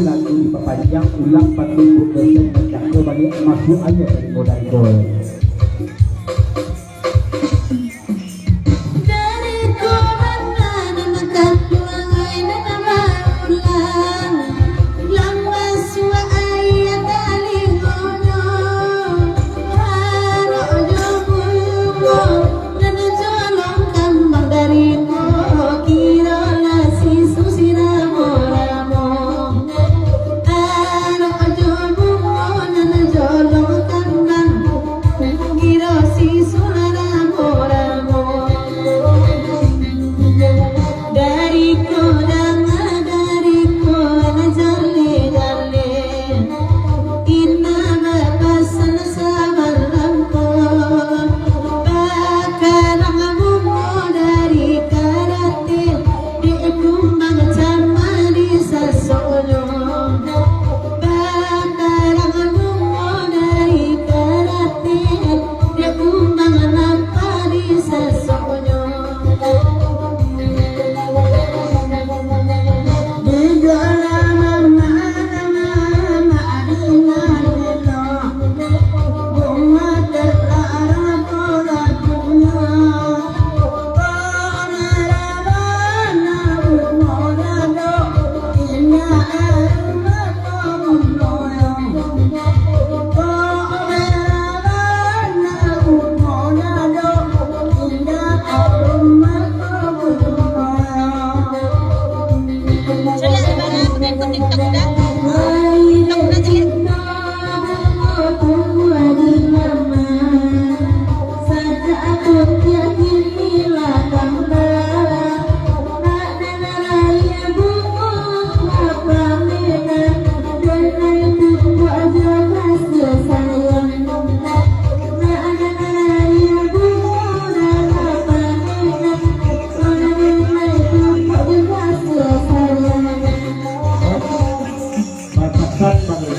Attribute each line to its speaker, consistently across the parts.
Speaker 1: lagu diperpanjang ulang 40% mencakup balik masuk aja dari modal gol.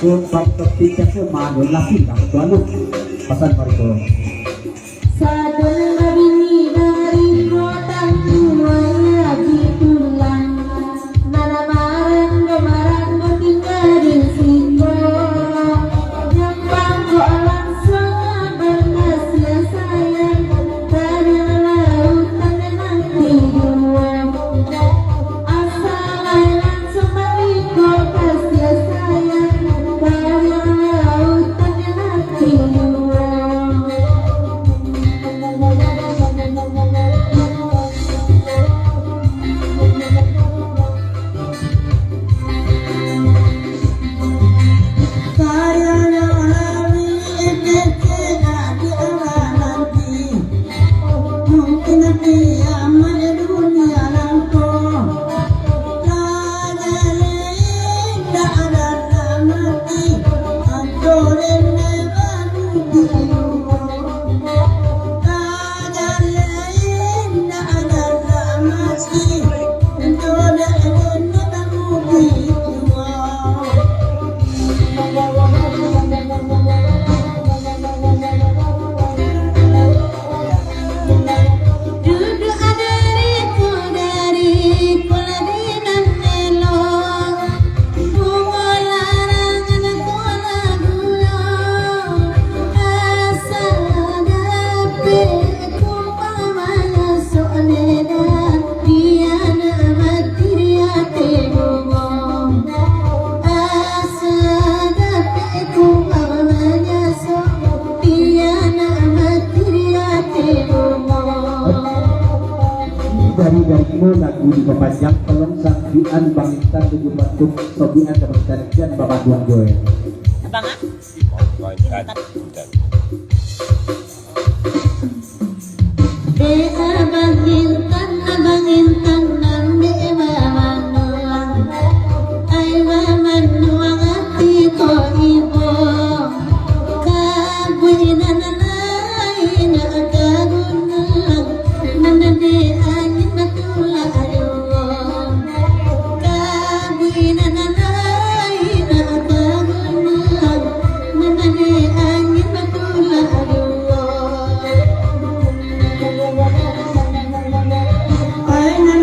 Speaker 1: Bab ketika kemana lagi dah tuan pasan parko.
Speaker 2: Sadar ini dari kota tuanya ditulang, mana marang tinggal di situ. Nyempang kok langsung berkasih sayang dari lautan nanti dua. Asal langsung berikut kasih sayang.
Speaker 1: Dari lagu diperpanjang tolong saksian bangsa tujuh batuk sobian kebersihan Bapak Tuan Joy.
Speaker 3: Abang ah?
Speaker 2: Abang intan nambe manuang, ay manuang ati ko ibo, kagoy na nanay na agagunan, nanadi angin na tulayo, kagoy na nanay na agagunan, nanadi angin na tulayo. Ay na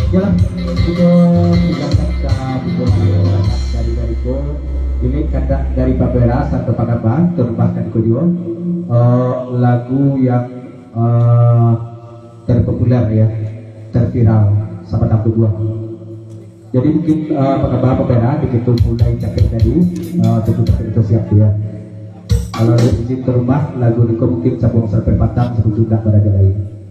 Speaker 1: Jalan untuk menjalankan kebutuhan dari ini kata dari Babera sampai Pagaba terbahkan kedua lagu yang terpopuler ya, terviral sama tahun kedua. Jadi mungkin Pagaba Babera begitu mulai capek tadi tentu itu siap ya. Kalau di rumah lagu ini mungkin sabung sampai patang sebelum sudah pada lain.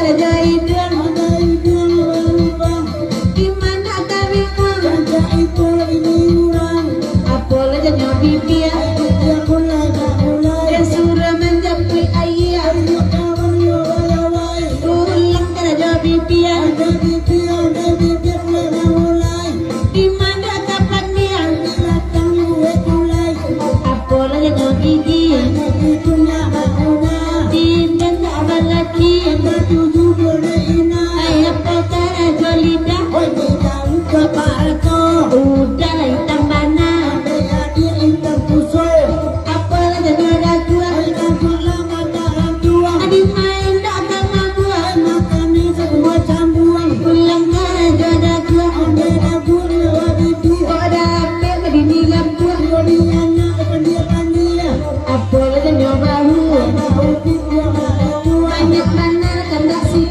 Speaker 2: ada idang di mana kami apol aja nyobi dia yang surah menjapui ayah ulang kada nyobi dia di mana kapan dia apol aja nyobi dia di tenda balaki ayah pakara jolida udah lah hitam mana apalagi jadi ada gua adi main dak sama gua pulang kan ada gua kok ada apa di nilam gua apalagi nyoba banyak mana kan dak sih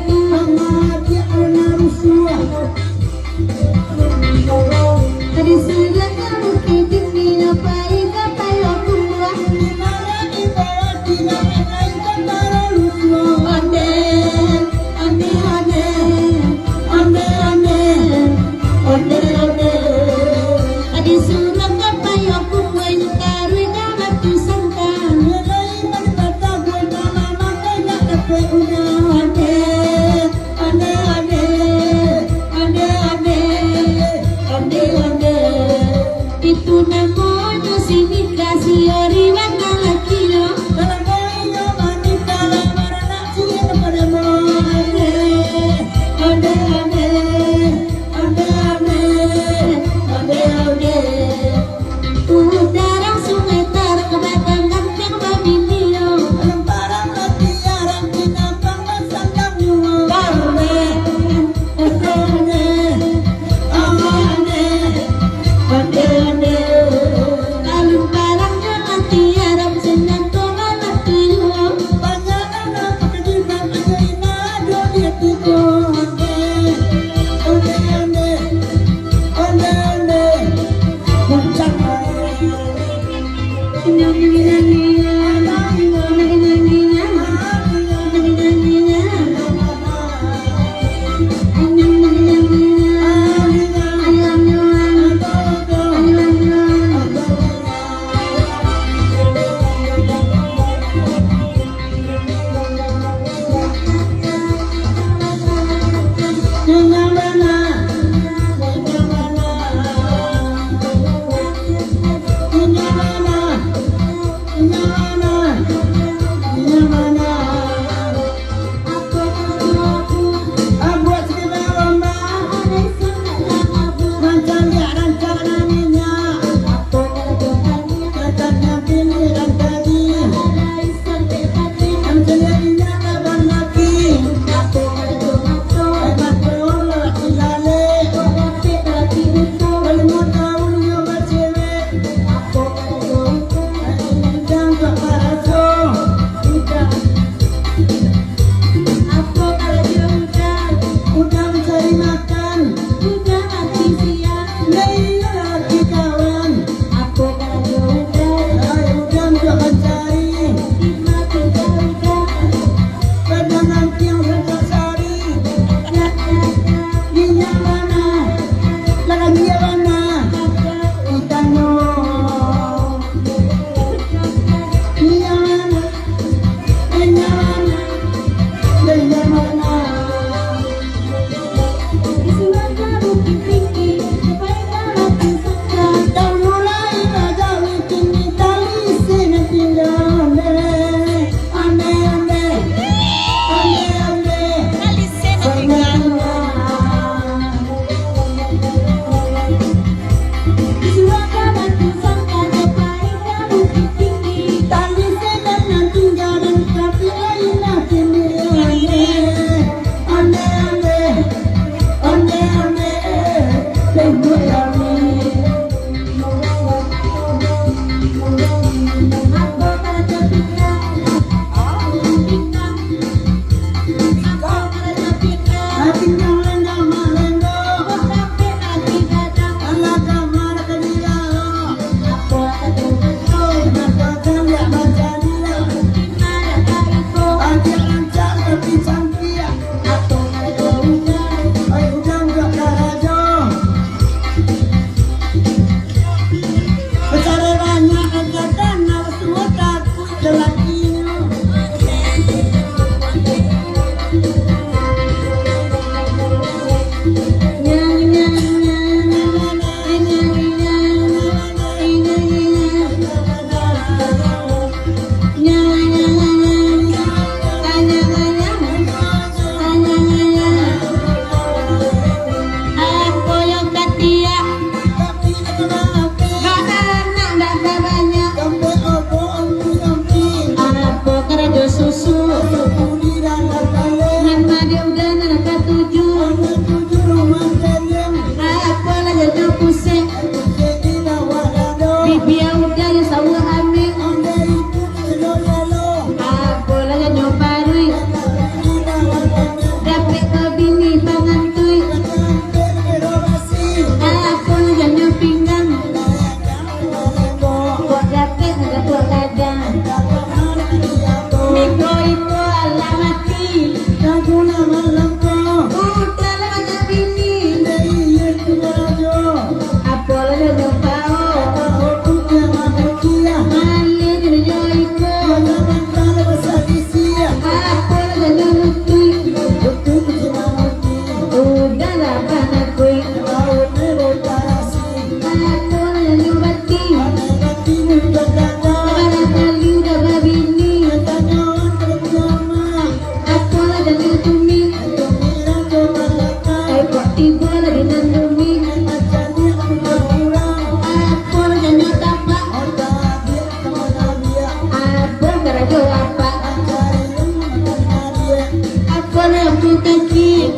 Speaker 2: laki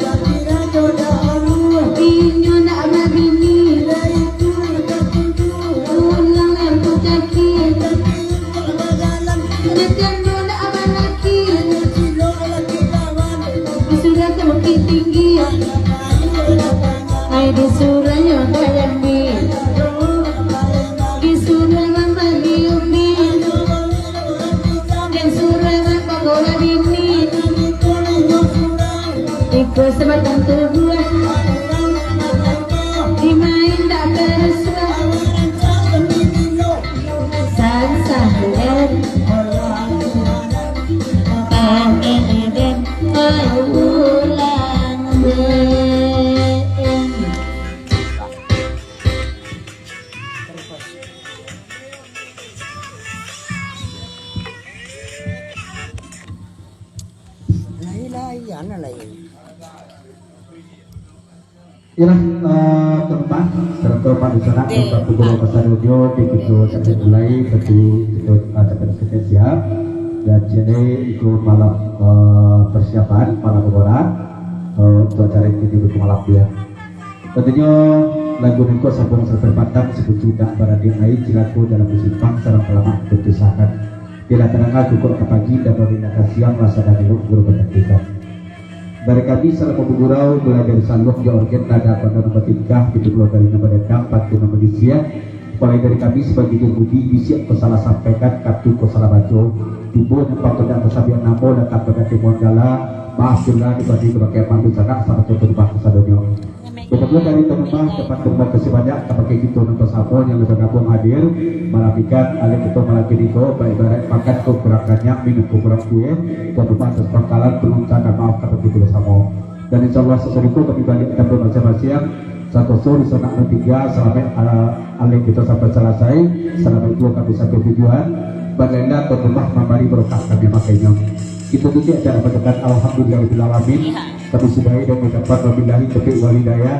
Speaker 2: Inyo nak mabini Ulang lampu kaki Ngetendo nak laki Disuruh ke bukit tinggi Ay disuruh nyoba yami Disuruh membagi umi Disuruh membagola dini Ikut sebatang tubuh Dimain tak tersuah Sansahan Pangeden Paulang Ben
Speaker 3: Lain-lain lain.
Speaker 1: Inilah tempat serta di sana tempat pukul pasar radio begitu sampai mulai begitu sampai siap dan jadi ikut malam persiapan malam lebaran untuk acara ini di malam dia. Tentunya lagu ini kok sabung sampai patang sebut juga berada air jilaku dalam musim pang sarang pelama berpisahkan. Bila terangkan cukup ke pagi dan berpindah siang rasa dan guru berhentikan. Dari kami selama bergurau mulai dari saluk di organ nada pada nomor 3 itu keluar dari nomor datang 4 nomor disiap mulai dari kami sebagai jembudi bisiak pesalah sampaikan kartu pesalah baco timbul tempat pada pesabian namo dan pada timuan gala maaf juga dibagi kebagai pandu sana sama contoh rumah kesadonyo betul dari teman tempat terima kasih banyak sebagai gitu nomor sapon yang lebih gabung hadir merapikan alih itu malapiriko baik baik makan kekurangannya minum kurang kue dan rumah sepengkalan beruntung dan maaf kepada kita bersama dan insya Allah sesuai itu kami balik kita bermacam-macam satu sore sana ketiga sampai alih kita sampai selesai sampai itu kami sampai tujuan baginda dan rumah memberi berkah kami makanya itu juga acara berdekat alhamdulillahirobbilalamin kami sudahi dan mendapat wabillahi taufiq walhidayah